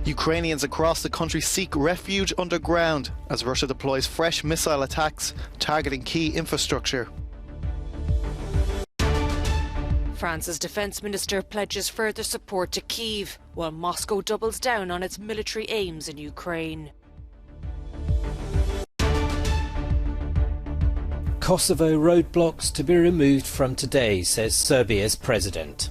Ukrainians across the country seek refuge underground as Russia deploys fresh missile attacks targeting key infrastructure. France's defence minister pledges further support to Kyiv, while Moscow doubles down on its military aims in Ukraine. Kosovo roadblocks to be removed from today, says Serbia's president.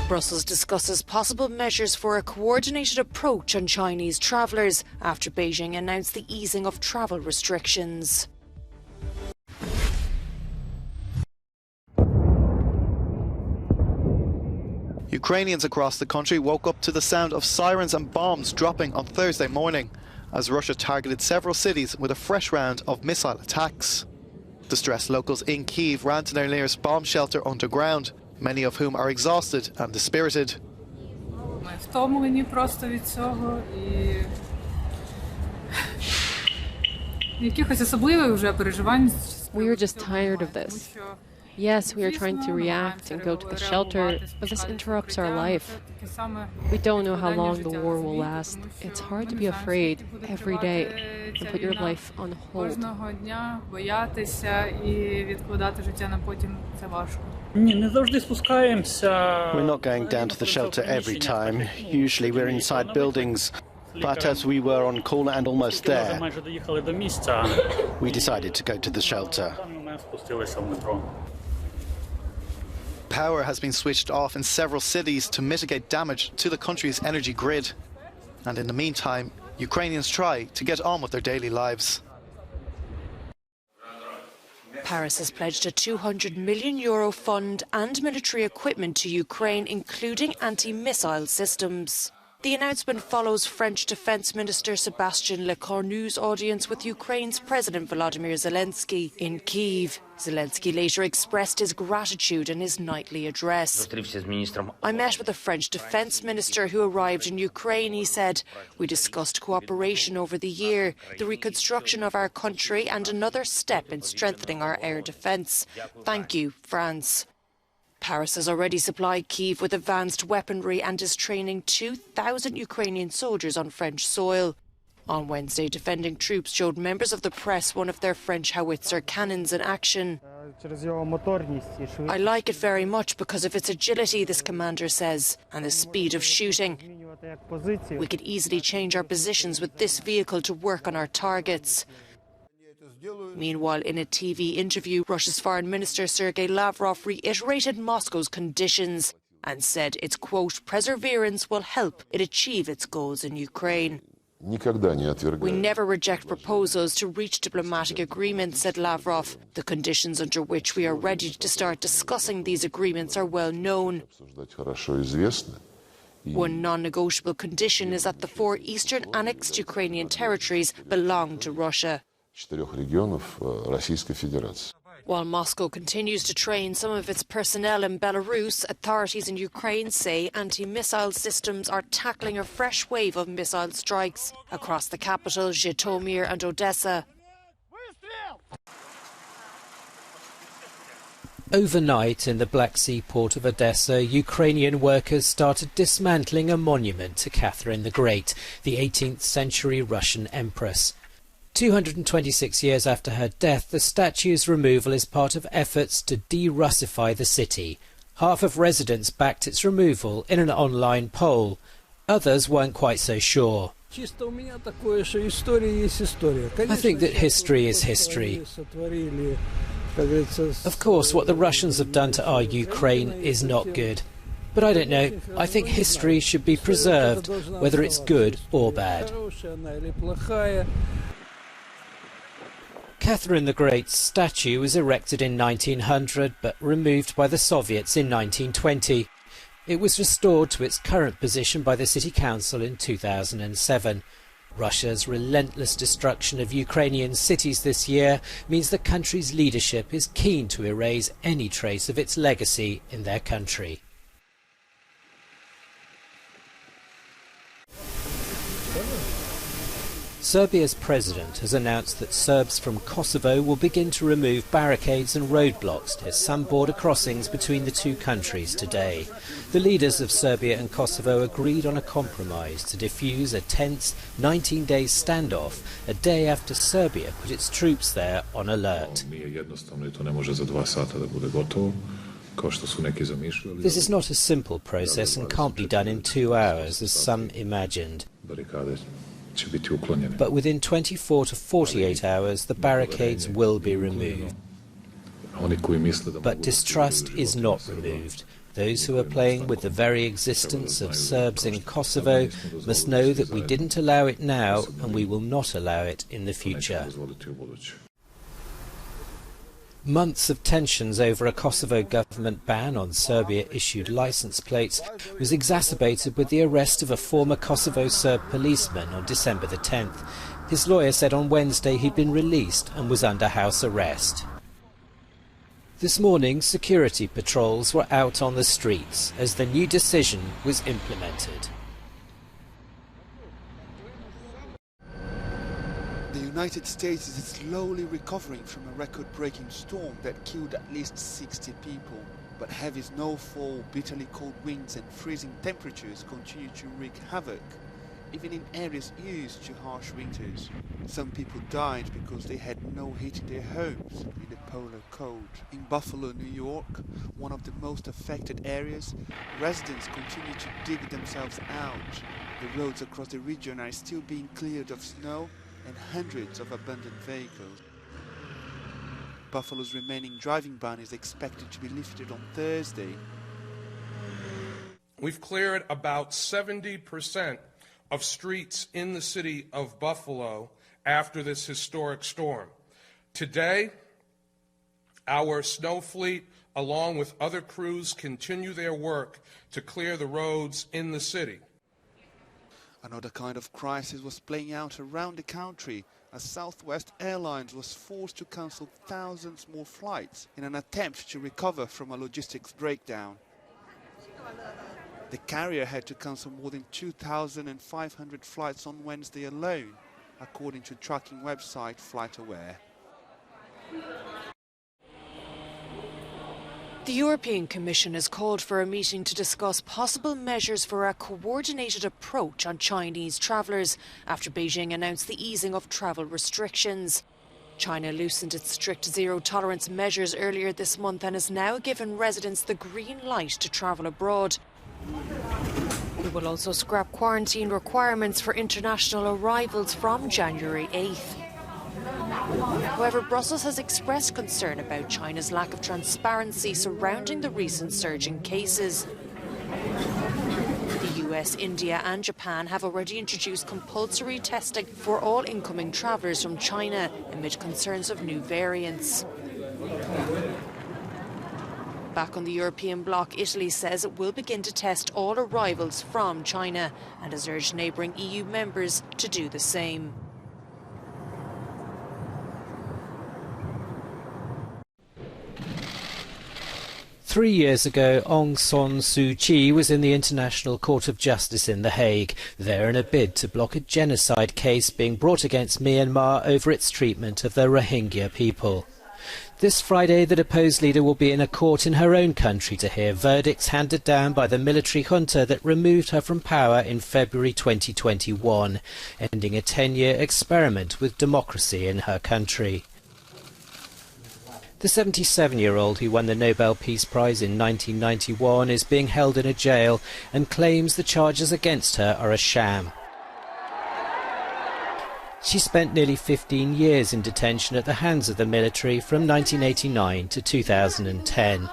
Brussels discusses possible measures for a coordinated approach on Chinese travellers after Beijing announced the easing of travel restrictions. Ukrainians across the country woke up to the sound of sirens and bombs dropping on Thursday morning as Russia targeted several cities with a fresh round of missile attacks. Distressed locals in Kyiv ran to their nearest bomb shelter underground, many of whom are exhausted and dispirited. We are just tired of this. Yes, we are trying to react and go to the shelter, but this interrupts our life. We don't know how long the war will last. It's hard to be afraid every day and put your life on hold. We're not going down to the shelter every time. Usually we're inside buildings. But as we were on call and almost there, we decided to go to the shelter. Power has been switched off in several cities to mitigate damage to the country's energy grid. And in the meantime, Ukrainians try to get on with their daily lives. Paris has pledged a €200 million fund and military equipment to Ukraine, including anti-missile systems. The announcement follows French Defence Minister Sébastien Lecornu's audience with Ukraine's President Volodymyr Zelensky in Kyiv. Zelensky later expressed his gratitude in his nightly address. I met with the French Defence Minister who arrived in Ukraine, he said. We discussed cooperation over the year, the reconstruction of our country and another step in strengthening our air defence. Thank you, France. Paris has already supplied Kyiv with advanced weaponry and is training 2,000 Ukrainian soldiers on French soil. On Wednesday, defending troops showed members of the press one of their French howitzer cannons in action. I like it very much because of its agility, this commander says, and the speed of shooting. We could easily change our positions with this vehicle to work on our targets. Meanwhile, in a TV interview, Russia's Foreign Minister Sergei Lavrov reiterated Moscow's conditions and said its, quote, perseverance will help it achieve its goals in Ukraine. We never reject proposals to reach diplomatic agreements, said Lavrov. The conditions under which we are ready to start discussing these agreements are well known. One non-negotiable condition is that the 4 eastern annexed Ukrainian territories belong to Russia. While Moscow continues to train some of its personnel in Belarus, authorities in Ukraine say anti-missile systems are tackling a fresh wave of missile strikes across the capital, Zhytomyr and Odessa. Overnight in the Black Sea port of Odessa, Ukrainian workers started dismantling a monument to Catherine the Great, the 18th century Russian empress. 226 years after her death, the statue's removal is part of efforts to de-Russify the city. Half of residents backed its removal in an online poll. Others weren't quite so sure. I think that history is history. Of course, what the Russians have done to our Ukraine is not good. But I don't know. I think history should be preserved, whether it's good or bad. Catherine the Great's statue was erected in 1900 but removed by the Soviets in 1920. It was restored to its current position by the City Council in 2007. Russia's relentless destruction of Ukrainian cities this year means the country's leadership is keen to erase any trace of its legacy in their country. Serbia's president has announced that Serbs from Kosovo will begin to remove barricades and roadblocks near some border crossings between the two countries today. The leaders of Serbia and Kosovo agreed on a compromise to defuse a tense 19-day standoff a day after Serbia put its troops there on alert. This is not a simple process and can't be done in 2 hours, as some imagined. But within 24 to 48 hours, the barricades will be removed. But distrust is not removed. Those who are playing with the very existence of Serbs in Kosovo must know that we didn't allow it now, and we will not allow it in the future. Months of tensions over a Kosovo government ban on Serbia-issued licence plates was exacerbated with the arrest of a former Kosovo Serb policeman on December the 10th. His lawyer said on Wednesday he'd been released and was under house arrest. This morning, security patrols were out on the streets as the new decision was implemented. The United States is slowly recovering from a record-breaking storm that killed at least 60 people. But heavy snowfall, bitterly cold winds and freezing temperatures continue to wreak havoc, even in areas used to harsh winters. Some people died because they had no heat in their homes in the polar cold. In Buffalo, New York, one of the most affected areas, residents continue to dig themselves out. The roads across the region are still being cleared of snow and hundreds of abandoned vehicles. Buffalo's remaining driving ban is expected to be lifted on Thursday. We've cleared about 70% of streets in the city of Buffalo after this historic storm. Today, our snow fleet, along with other crews, continue their work to clear the roads in the city. Another kind of crisis was playing out around the country as Southwest Airlines was forced to cancel thousands more flights in an attempt to recover from a logistics breakdown. The carrier had to cancel more than 2,500 flights on Wednesday alone, according to tracking website FlightAware. The European Commission has called for a meeting to discuss possible measures for a coordinated approach on Chinese travellers after Beijing announced the easing of travel restrictions. China loosened its strict zero-tolerance measures earlier this month and has now given residents the green light to travel abroad. It will also scrap quarantine requirements for international arrivals from January 8th. However, Brussels has expressed concern about China's lack of transparency surrounding the recent surge in cases. The US, India and Japan have already introduced compulsory testing for all incoming travellers from China amid concerns of new variants. Back on the European bloc, Italy says it will begin to test all arrivals from China and has urged neighbouring EU members to do the same. Three years ago, Aung San Suu Kyi was in the International Court of Justice in The Hague, there in a bid to block a genocide case being brought against Myanmar over its treatment of the Rohingya people. This Friday, the deposed leader will be in a court in her own country to hear verdicts handed down by the military junta that removed her from power in February 2021, ending a 10-year experiment with democracy in her country. The 77-year-old who won the Nobel Peace Prize in 1991 is being held in a jail and claims the charges against her are a sham. She spent nearly 15 years in detention at the hands of the military from 1989 to 2010.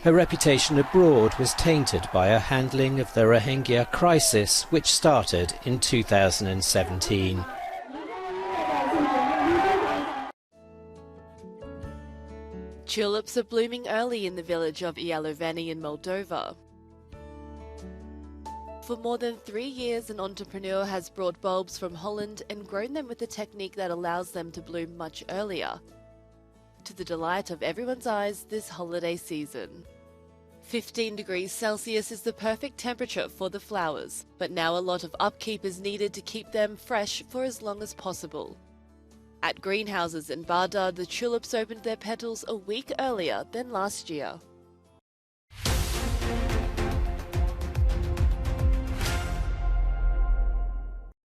Her reputation abroad was tainted by her handling of the Rohingya crisis, which started in 2017. Tulips are blooming early in the village of Ialoveni in Moldova. For more than 3 years, an entrepreneur has brought bulbs from Holland and grown them with a technique that allows them to bloom much earlier, to the delight of everyone's eyes this holiday season. 15 degrees Celsius is the perfect temperature for the flowers, but now a lot of upkeep is needed to keep them fresh for as long as possible. At greenhouses in Baghdad, the tulips opened their petals a week earlier than last year.